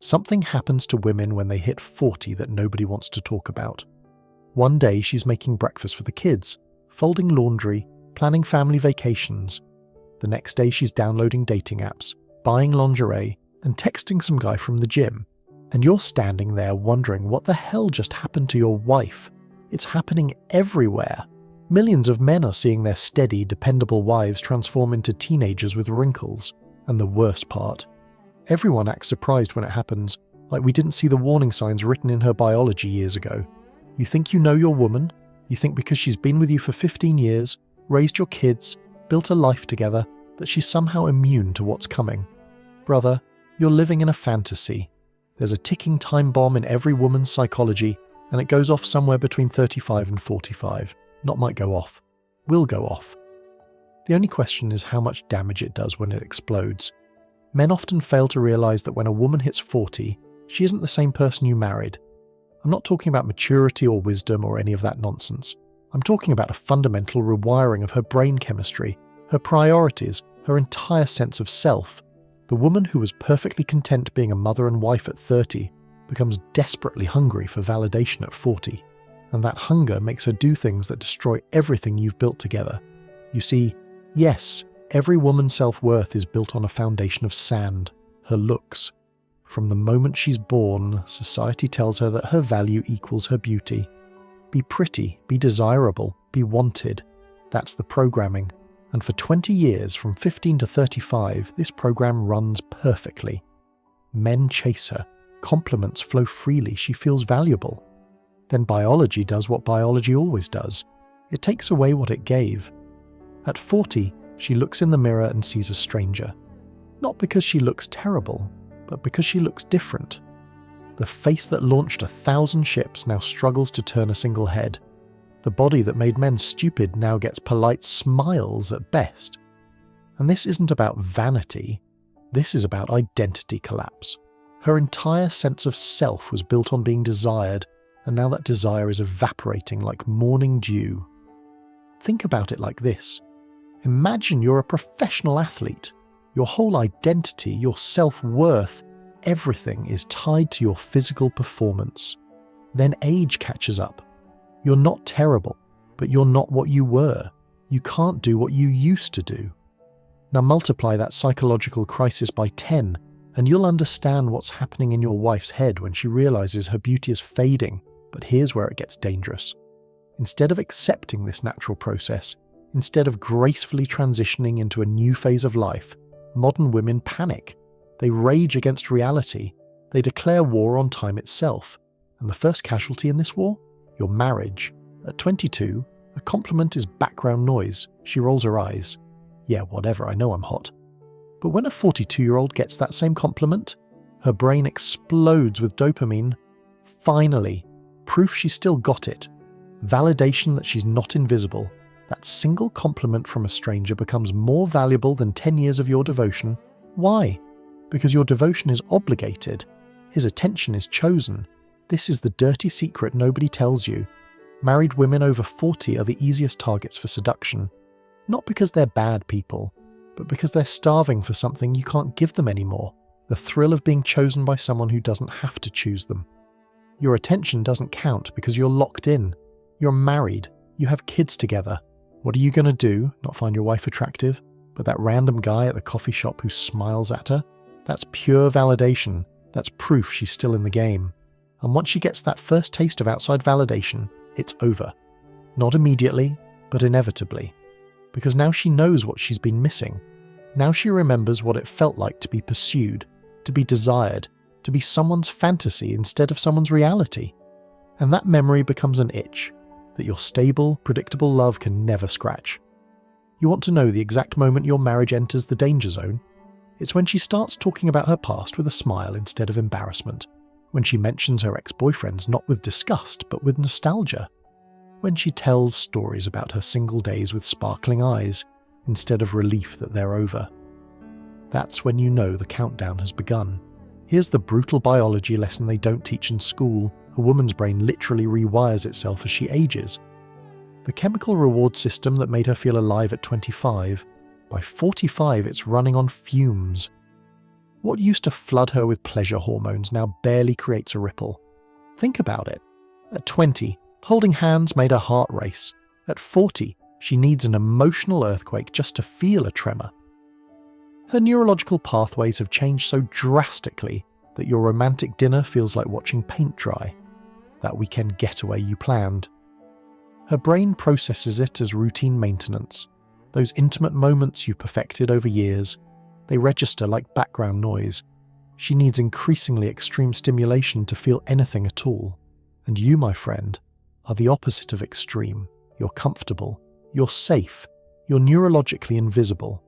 Something happens to women when they hit 40 that nobody wants to talk about. One day she's making breakfast for the kids, folding laundry, planning family vacations. The next day she's downloading dating apps, buying lingerie, and texting some guy from the gym. And you're standing there wondering what the hell just happened to your wife. It's happening everywhere. Millions of men are seeing their steady, dependable wives transform into teenagers with wrinkles. And the worst part, everyone acts surprised when it happens, like we didn't see the warning signs written in her biology years ago. You think you know your woman? You think because she's been with you for 15 years, raised your kids, built a life together, that she's somehow immune to what's coming. Brother, you're living in a fantasy. There's a ticking time bomb in every woman's psychology, and it goes off somewhere between 35 and 45. Not might go off. Will go off. The only question is how much damage it does when it explodes. Men often fail to realize that when a woman hits 40, she isn't the same person you married. I'm not talking about maturity or wisdom or any of that nonsense. I'm talking about a fundamental rewiring of her brain chemistry, her priorities, her entire sense of self. The woman who was perfectly content being a mother and wife at 30 becomes desperately hungry for validation at 40. And that hunger makes her do things that destroy everything you've built together. You see, yes, every woman's self-worth is built on a foundation of sand, her looks. From the moment she's born, society tells her that her value equals her beauty. Be pretty, be desirable, be wanted. That's the programming. And for 20 years, from 15 to 35, this program runs perfectly. Men chase her. Compliments flow freely. She feels valuable. Then biology does what biology always does. It takes away what it gave. At 40, she looks in the mirror and sees a stranger. Not because she looks terrible, but because she looks different. The face that launched 1,000 ships now struggles to turn a single head. The body that made men stupid now gets polite smiles at best. And this isn't about vanity. This is about identity collapse. Her entire sense of self was built on being desired, and now that desire is evaporating like morning dew. Think about it like this. Imagine you're a professional athlete. Your whole identity, your self-worth, everything is tied to your physical performance. Then age catches up. You're not terrible, but you're not what you were. You can't do what you used to do. Now multiply that psychological crisis by 10, and you'll understand what's happening in your wife's head when she realizes her beauty is fading. But here's where it gets dangerous. Instead of accepting this natural process, instead of gracefully transitioning into a new phase of life, modern women panic. They rage against reality. They declare war on time itself. And the first casualty in this war? Your marriage. At 22, a compliment is background noise. She rolls her eyes. Yeah, whatever, I know I'm hot. But when a 42-year-old gets that same compliment, her brain explodes with dopamine. Finally, proof she still got it. Validation that she's not invisible. That single compliment from a stranger becomes more valuable than 10 years of your devotion. Why? Because your devotion is obligated. His attention is chosen. This is the dirty secret nobody tells you. Married women over 40 are the easiest targets for seduction. Not because they're bad people, but because they're starving for something you can't give them anymore. The thrill of being chosen by someone who doesn't have to choose them. Your attention doesn't count because you're locked in. You're married. You have kids together. What are you going to do? Not find your wife attractive? But that random guy at the coffee shop who smiles at her? That's pure validation. That's proof she's still in the game. And once she gets that first taste of outside validation, it's over. Not immediately, but inevitably. Because now she knows what she's been missing. Now she remembers what it felt like to be pursued, to be desired, to be someone's fantasy instead of someone's reality. And that memory becomes an itch that your stable, predictable love can never scratch. You want to know the exact moment your marriage enters the danger zone? It's when she starts talking about her past with a smile instead of embarrassment. When she mentions her ex-boyfriends not with disgust but with nostalgia. When she tells stories about her single days with sparkling eyes instead of relief that they're over. That's when you know the countdown has begun. Here's the brutal biology lesson they don't teach in school. A woman's brain literally rewires itself as she ages. The chemical reward system that made her feel alive at 25, by 45 it's running on fumes. What used to flood her with pleasure hormones now barely creates a ripple. Think about it. At 20, holding hands made her heart race. At 40, she needs an emotional earthquake just to feel a tremor. Her neurological pathways have changed so drastically that your romantic dinner feels like watching paint dry, that weekend getaway you planned. Her brain processes it as routine maintenance. Those intimate moments you've perfected over years, they register like background noise. She needs increasingly extreme stimulation to feel anything at all. And you, my friend, are the opposite of extreme. You're comfortable, you're safe, you're neurologically invisible.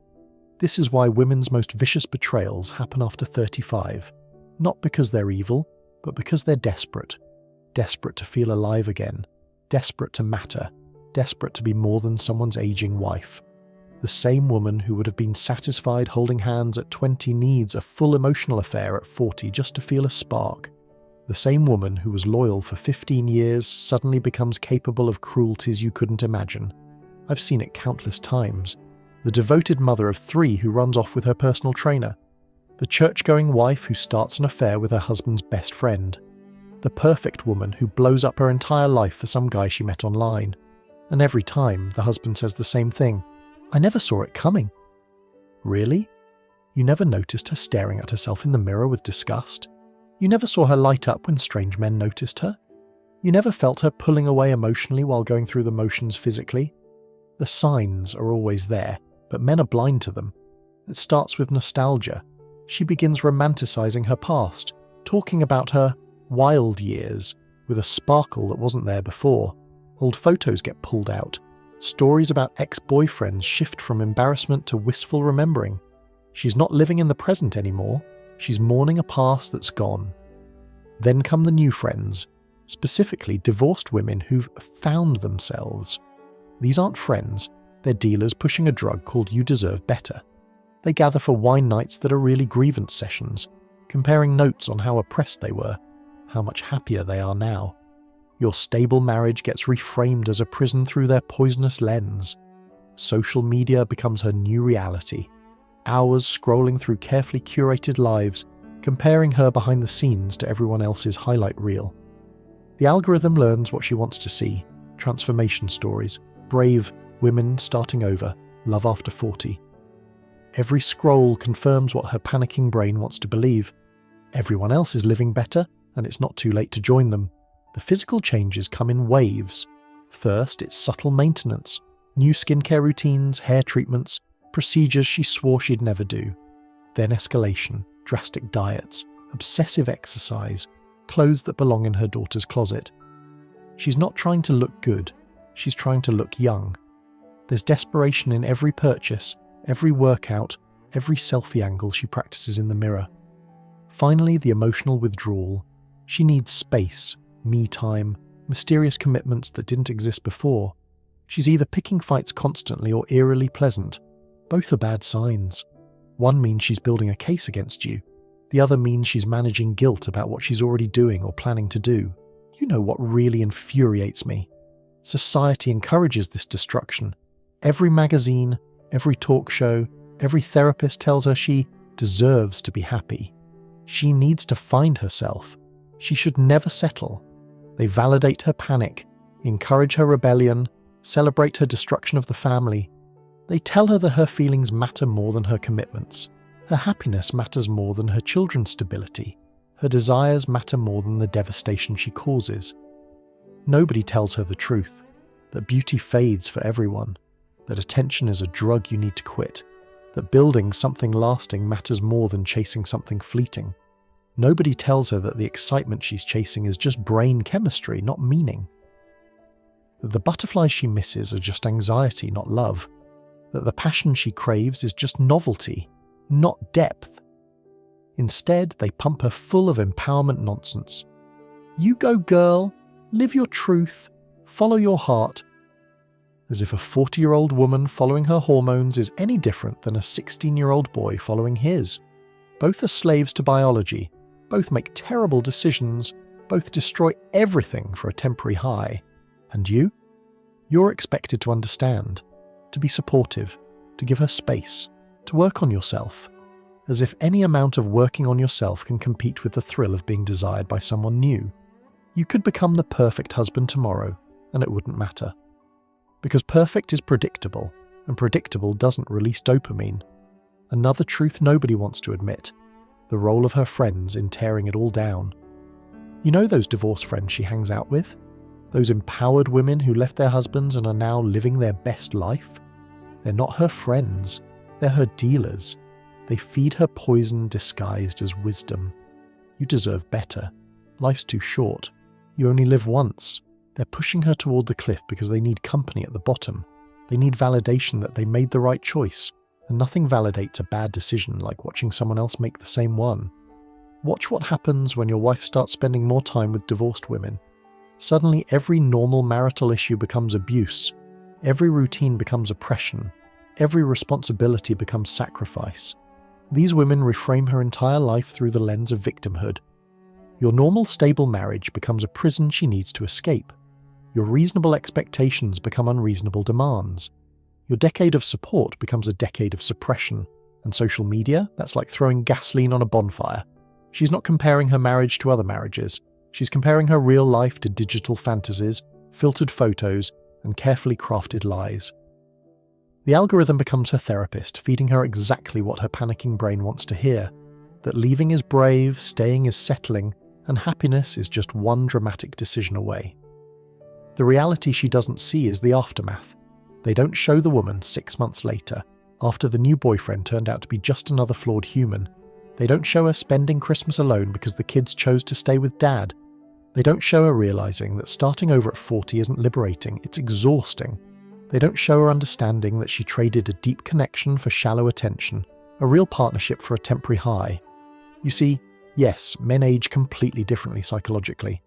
This is why women's most vicious betrayals happen after 35. Not because they're evil, but because they're desperate. Desperate to feel alive again. Desperate to matter. Desperate to be more than someone's aging wife. The same woman who would have been satisfied holding hands at 20 needs a full emotional affair at 40 just to feel a spark. The same woman who was loyal for 15 years suddenly becomes capable of cruelties you couldn't imagine. I've seen it countless times. The devoted mother of 3 who runs off with her personal trainer. The church-going wife who starts an affair with her husband's best friend. The perfect woman who blows up her entire life for some guy she met online. And every time, the husband says the same thing. I never saw it coming. Really? You never noticed her staring at herself in the mirror with disgust? You never saw her light up when strange men noticed her? You never felt her pulling away emotionally while going through the motions physically? The signs are always there, but men are blind to them. It starts with nostalgia. She begins romanticizing her past, talking about her wild years with a sparkle that wasn't there before. Old photos get pulled out. Stories about ex-boyfriends shift from embarrassment to wistful remembering. She's not living in the present anymore. She's mourning a past that's gone. Then come the new friends, specifically divorced women who've found themselves. These aren't friends, they're dealers pushing a drug called You Deserve Better. They gather for wine nights that are really grievance sessions, comparing notes on how oppressed they were, how much happier they are now. Your stable marriage gets reframed as a prison through their poisonous lens. Social media becomes her new reality. Hours scrolling through carefully curated lives, comparing her behind the scenes to everyone else's highlight reel. The algorithm learns what she wants to see: transformation stories, brave women starting over, love after 40. Every scroll confirms what her panicking brain wants to believe. Everyone else is living better, and it's not too late to join them. The physical changes come in waves. First, it's subtle maintenance, new skincare routines, hair treatments, procedures she swore she'd never do. Then escalation, drastic diets, obsessive exercise, clothes that belong in her daughter's closet. She's not trying to look good, she's trying to look young. There's desperation in every purchase, every workout, every selfie angle she practices in the mirror. Finally, the emotional withdrawal. She needs space, me time, mysterious commitments that didn't exist before. She's either picking fights constantly or eerily pleasant. Both are bad signs. One means she's building a case against you. The other means she's managing guilt about what she's already doing or planning to do. You know what really infuriates me? Society encourages this destruction. Every magazine, every talk show, every therapist tells her she deserves to be happy. She needs to find herself. She should never settle. They validate her panic, encourage her rebellion, celebrate her destruction of the family. They tell her that her feelings matter more than her commitments. Her happiness matters more than her children's stability. Her desires matter more than the devastation she causes. Nobody tells her the truth, that beauty fades for everyone, that attention is a drug you need to quit, that building something lasting matters more than chasing something fleeting. Nobody tells her that the excitement she's chasing is just brain chemistry, not meaning. That the butterflies she misses are just anxiety, not love. That the passion she craves is just novelty, not depth. Instead, they pump her full of empowerment nonsense. You go, girl, live your truth, follow your heart. As if a 40-year-old woman following her hormones is any different than a 16-year-old boy following his. Both are slaves to biology, both make terrible decisions, both destroy everything for a temporary high. And you? You're expected to understand, to be supportive, to give her space, to work on yourself. as if any amount of working on yourself can compete with the thrill of being desired by someone new. You could become the perfect husband tomorrow, and it wouldn't matter. Because perfect is predictable, and predictable doesn't release dopamine. Another truth nobody wants to admit: the role of her friends in tearing it all down. You know those divorced friends she hangs out with? Those empowered women who left their husbands and are now living their best life? They're not her friends, they're her dealers. They feed her poison disguised as wisdom. You deserve better. Life's too short. You only live once. They're pushing her toward the cliff because they need company at the bottom. They need validation that they made the right choice, and nothing validates a bad decision like watching someone else make the same one. Watch what happens when your wife starts spending more time with divorced women. Suddenly every normal marital issue becomes abuse. Every routine becomes oppression. Every responsibility becomes sacrifice. These women reframe her entire life through the lens of victimhood. Your normal, stable marriage becomes a prison she needs to escape. Your reasonable expectations become unreasonable demands. Your decade of support becomes a decade of suppression. And social media, that's like throwing gasoline on a bonfire. She's not comparing her marriage to other marriages. She's comparing her real life to digital fantasies, filtered photos, and carefully crafted lies. The algorithm becomes her therapist, feeding her exactly what her panicking brain wants to hear: that leaving is brave, staying is settling, and happiness is just one dramatic decision away. The reality she doesn't see is the aftermath. They don't show the woman 6 months later, after the new boyfriend turned out to be just another flawed human. They don't show her spending Christmas alone because the kids chose to stay with dad. They don't show her realizing that starting over at 40 isn't liberating, it's exhausting. They don't show her understanding that she traded a deep connection for shallow attention, a real partnership for a temporary high. You see, yes, men age completely differently psychologically.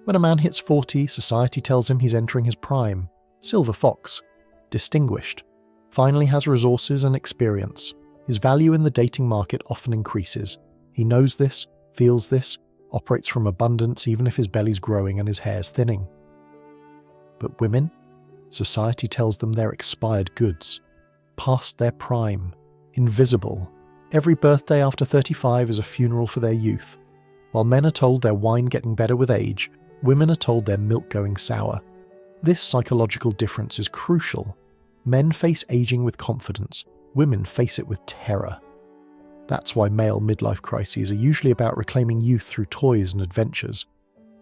When a man hits 40, society tells him he's entering his prime. Silver fox. Distinguished. Finally has resources and experience. His value in the dating market often increases. He knows this, feels this, operates from abundance even if his belly's growing and his hair's thinning. But women? Society tells them they're expired goods. Past their prime. Invisible. Every birthday after 35 is a funeral for their youth. While men are told their wine getting better with age, women are told their milk going sour. This psychological difference is crucial. Men face aging with confidence. Women face it with terror. That's why male midlife crises are usually about reclaiming youth through toys and adventures.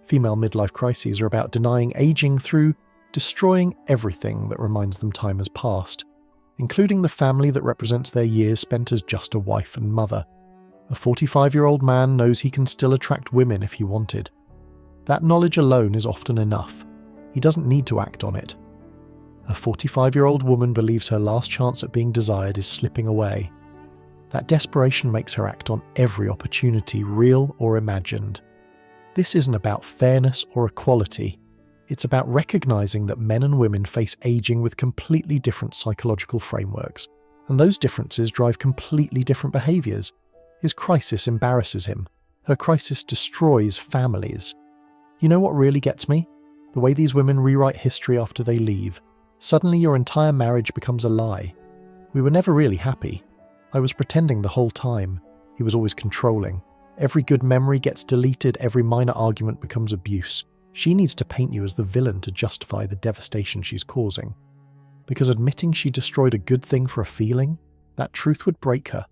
Female midlife crises are about denying aging through destroying everything that reminds them time has passed, including the family that represents their years spent as just a wife and mother. A 45-year-old man knows he can still attract women if he wanted. That knowledge alone is often enough. He doesn't need to act on it. A 45-year-old woman believes her last chance at being desired is slipping away. That desperation makes her act on every opportunity, real or imagined. This isn't about fairness or equality. It's about recognizing that men and women face aging with completely different psychological frameworks, and those differences drive completely different behaviors. His crisis embarrasses him. Her crisis destroys families. You know what really gets me? The way these women rewrite history after they leave. Suddenly your entire marriage becomes a lie. We were never really happy. I was pretending the whole time. He was always controlling. Every good memory gets deleted, every minor argument becomes abuse. She needs to paint you as the villain to justify the devastation she's causing. Because admitting she destroyed a good thing for a feeling, that truth would break her.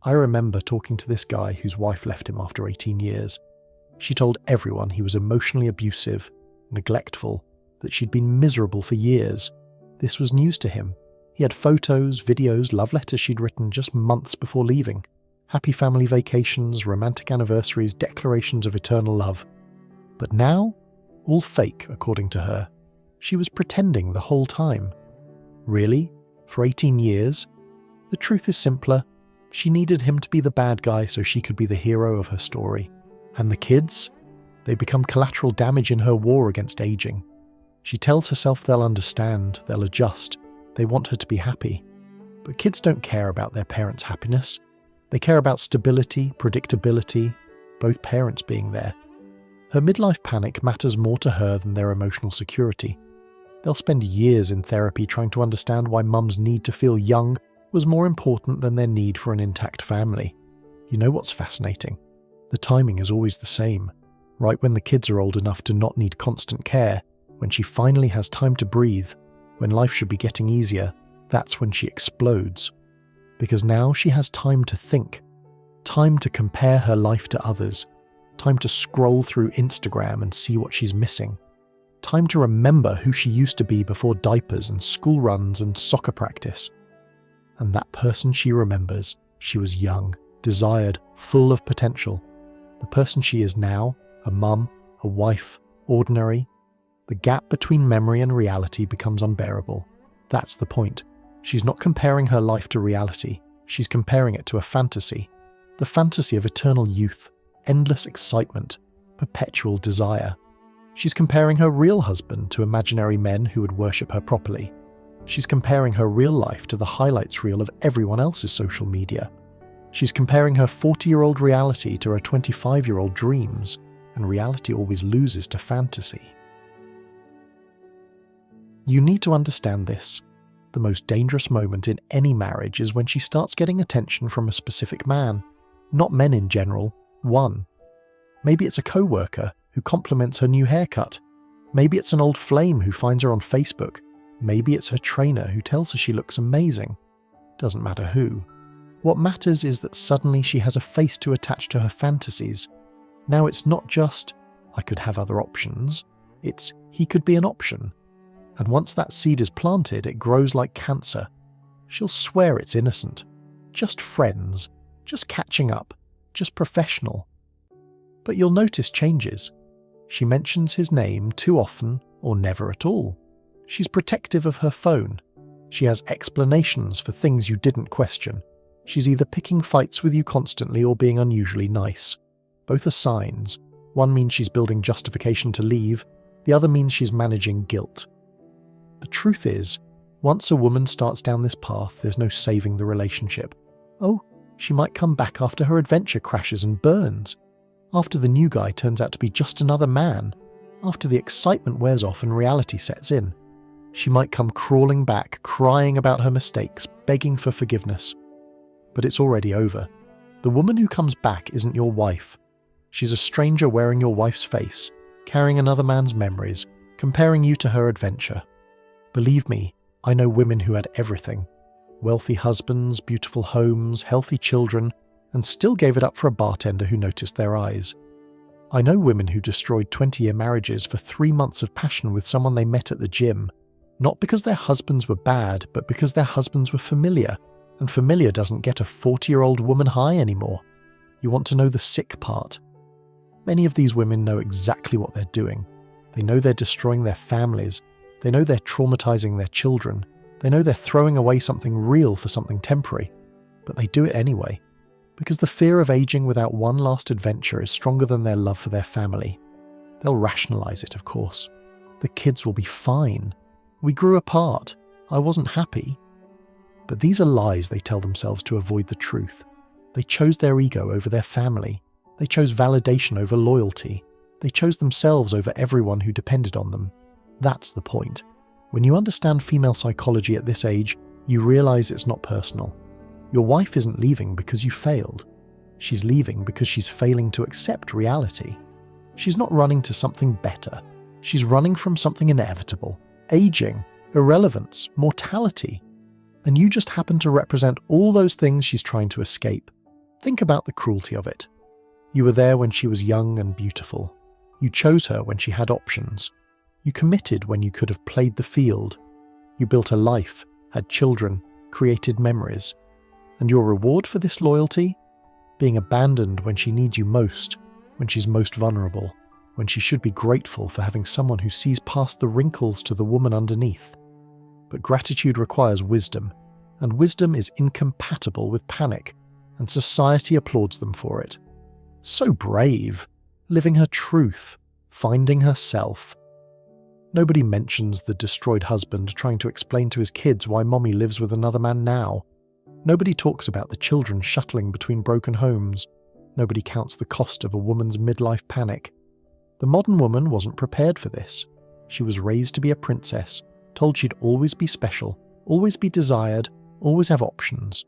I remember talking to this guy whose wife left him after 18 years. She told everyone he was emotionally abusive, neglectful, that she'd been miserable for years. This was news to him. He had photos, videos, love letters she'd written just months before leaving. Happy family vacations, romantic anniversaries, declarations of eternal love. But now, all fake, according to her. She was pretending the whole time. Really? For 18 years? The truth is simpler. She needed him to be the bad guy so she could be the hero of her story. And the kids? They become collateral damage in her war against aging. She tells herself they'll understand, they'll adjust, they want her to be happy. But kids don't care about their parents' happiness. They care about stability, predictability, both parents being there. Her midlife panic matters more to her than their emotional security. They'll spend years in therapy trying to understand why mums need to feel young was more important than their need for an intact family. You know what's fascinating? The timing is always the same. Right when the kids are old enough to not need constant care, when she finally has time to breathe, when life should be getting easier, that's when she explodes. Because now she has time to think, time to compare her life to others, time to scroll through Instagram and see what she's missing, time to remember who she used to be before diapers and school runs and soccer practice. And that person she remembers, she was young, desired, full of potential. The person she is now, a mum, a wife, ordinary. The gap between memory and reality becomes unbearable. That's the point. She's not comparing her life to reality. She's comparing it to a fantasy. The fantasy of eternal youth, endless excitement, perpetual desire. She's comparing her real husband to imaginary men who would worship her properly. She's comparing her real life to the highlights reel of everyone else's social media. She's comparing her 40-year-old reality to her 25-year-old dreams, and reality always loses to fantasy. You need to understand this. The most dangerous moment in any marriage is when she starts getting attention from a specific man. Not men in general, one. Maybe it's a co-worker who compliments her new haircut. Maybe it's an old flame who finds her on Facebook. Maybe it's her trainer who tells her she looks amazing. Doesn't matter who. What matters is that suddenly she has a face to attach to her fantasies. Now it's not just, I could have other options. It's, he could be an option. And once that seed is planted, it grows like cancer. She'll swear it's innocent. Just friends. Just catching up. Just professional. But you'll notice changes. She mentions his name too often or never at all. She's protective of her phone. She has explanations for things you didn't question. She's either picking fights with you constantly or being unusually nice. Both are signs. One means she's building justification to leave. The other means she's managing guilt. The truth is, once a woman starts down this path, there's no saving the relationship. Oh, she might come back after her adventure crashes and burns. After the new guy turns out to be just another man. After the excitement wears off and reality sets in. She might come crawling back, crying about her mistakes, begging for forgiveness. But it's already over. The woman who comes back isn't your wife. She's a stranger wearing your wife's face, carrying another man's memories, comparing you to her adventure. Believe me, I know women who had everything. Wealthy husbands, beautiful homes, healthy children, and still gave it up for a bartender who noticed their eyes. I know women who destroyed 20-year marriages for 3 months of passion with someone they met at the gym, not because their husbands were bad, but because their husbands were familiar, and familiar doesn't get a 40-year-old woman high anymore. You want to know the sick part. Many of these women know exactly what they're doing. They know they're destroying their families. They know they're traumatizing their children. They know they're throwing away something real for something temporary. But they do it anyway. Because the fear of aging without one last adventure is stronger than their love for their family. They'll rationalize it, of course. The kids will be fine. We grew apart. I wasn't happy. But these are lies they tell themselves to avoid the truth. They chose their ego over their family. They chose validation over loyalty. They chose themselves over everyone who depended on them. That's the point. When you understand female psychology at this age, you realize it's not personal. Your wife isn't leaving because you failed. She's leaving because she's failing to accept reality. She's not running to something better. She's running from something inevitable. Aging, irrelevance, mortality. And you just happen to represent all those things she's trying to escape. Think about the cruelty of it. You were there when she was young and beautiful. You chose her when she had options. You committed when you could have played the field. You built a life, had children, created memories. And your reward for this loyalty? Being abandoned when she needs you most, when she's most vulnerable, when she should be grateful for having someone who sees past the wrinkles to the woman underneath. But gratitude requires wisdom, and wisdom is incompatible with panic, and society applauds them for it. So brave, living her truth, finding herself. Nobody mentions the destroyed husband trying to explain to his kids why mommy lives with another man now. Nobody talks about the children shuttling between broken homes. Nobody counts the cost of a woman's midlife panic. The modern woman wasn't prepared for this. She was raised to be a princess, told she'd always be special, always be desired, always have options.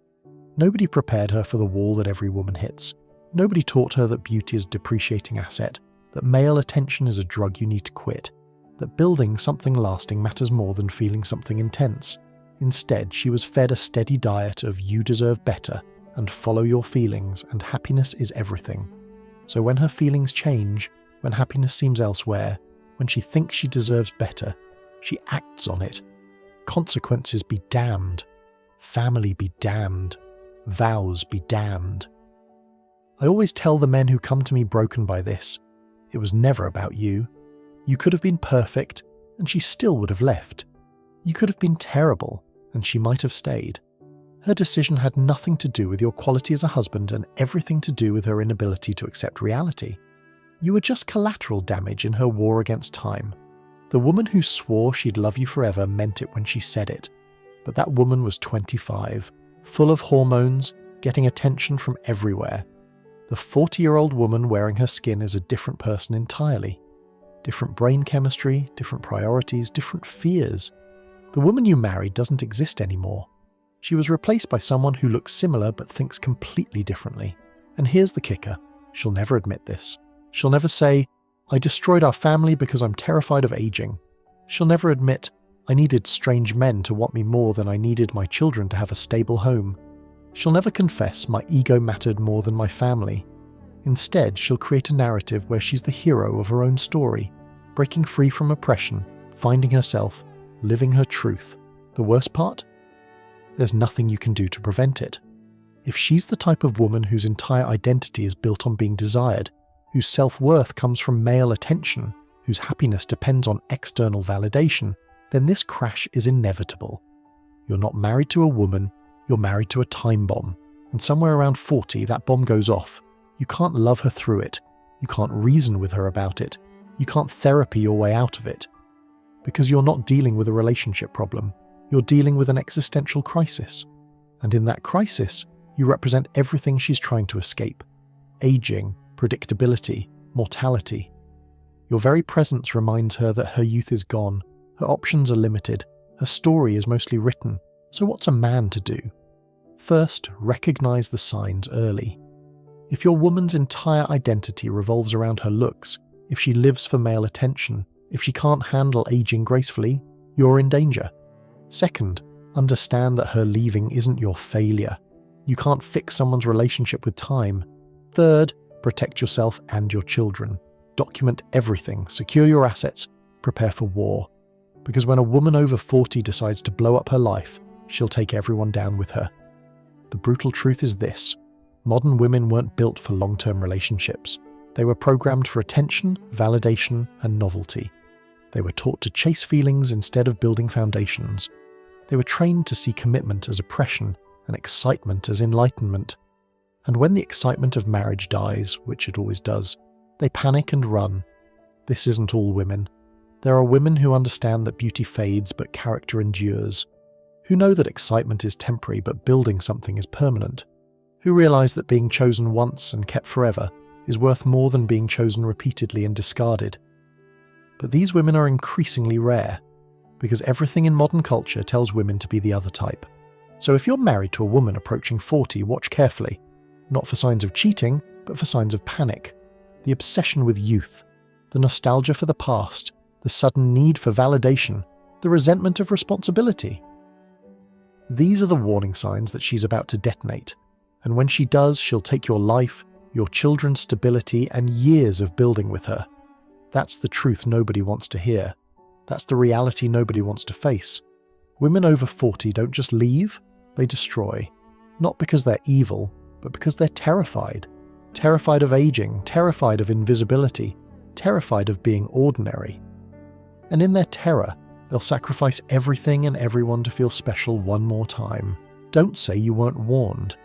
Nobody prepared her for the wall that every woman hits. Nobody taught her that beauty is a depreciating asset, that male attention is a drug you need to quit, that building something lasting matters more than feeling something intense. Instead, she was fed a steady diet of you deserve better, and follow your feelings, and happiness is everything. So when her feelings change, when happiness seems elsewhere, when she thinks she deserves better, she acts on it. Consequences be damned. Family be damned. Vows be damned. I always tell the men who come to me broken by this, it was never about you. You could have been perfect, and she still would have left. You could have been terrible, and she might have stayed. Her decision had nothing to do with your quality as a husband and everything to do with her inability to accept reality. You were just collateral damage in her war against time. The woman who swore she'd love you forever meant it when she said it. But that woman was 25, full of hormones, getting attention from everywhere. The 40-year-old woman wearing her skin is a different person entirely. Different brain chemistry, different priorities, different fears. The woman you married doesn't exist anymore. She was replaced by someone who looks similar but thinks completely differently. And here's the kicker. She'll never admit this. She'll never say, I destroyed our family because I'm terrified of aging. She'll never admit, I needed strange men to want me more than I needed my children to have a stable home. She'll never confess my ego mattered more than my family. Instead, she'll create a narrative where she's the hero of her own story, breaking free from oppression, finding herself, living her truth. The worst part? There's nothing you can do to prevent it. If she's the type of woman whose entire identity is built on being desired, whose self-worth comes from male attention, whose happiness depends on external validation, then this crash is inevitable. You're not married to a woman, you're married to a time bomb. And somewhere around 40, that bomb goes off. You can't love her through it. You can't reason with her about it. You can't therapy your way out of it. Because you're not dealing with a relationship problem. You're dealing with an existential crisis. And in that crisis, you represent everything she's trying to escape. Aging, predictability, mortality. Your very presence reminds her that her youth is gone, her options are limited, her story is mostly written. So what's a man to do? First, recognize the signs early. If your woman's entire identity revolves around her looks, if she lives for male attention, if she can't handle aging gracefully, you're in danger. Second, understand that her leaving isn't your failure. You can't fix someone's relationship with time. Third, protect yourself and your children. Document everything, secure your assets, prepare for war. Because when a woman over 40 decides to blow up her life, she'll take everyone down with her. The brutal truth is this: modern women weren't built for long-term relationships. They were programmed for attention, validation, and novelty. They were taught to chase feelings instead of building foundations. They were trained to see commitment as oppression and excitement as enlightenment. And when the excitement of marriage dies, which it always does, they panic and run. This isn't all women. There are women who understand that beauty fades but character endures, who know that excitement is temporary but building something is permanent, who realize that being chosen once and kept forever is worth more than being chosen repeatedly and discarded. But these women are increasingly rare, because everything in modern culture tells women to be the other type. So if you're married to a woman approaching 40, watch carefully, not for signs of cheating, but for signs of panic, the obsession with youth, the nostalgia for the past, the sudden need for validation, the resentment of responsibility. These are the warning signs that she's about to detonate, and when she does, she'll take your life, your children's stability, and years of building with her. That's the truth nobody wants to hear. That's the reality nobody wants to face. Women over 40 don't just leave, they destroy. Not because they're evil, but because they're terrified. Terrified of aging, terrified of invisibility, terrified of being ordinary. And in their terror, they'll sacrifice everything and everyone to feel special one more time. Don't say you weren't warned.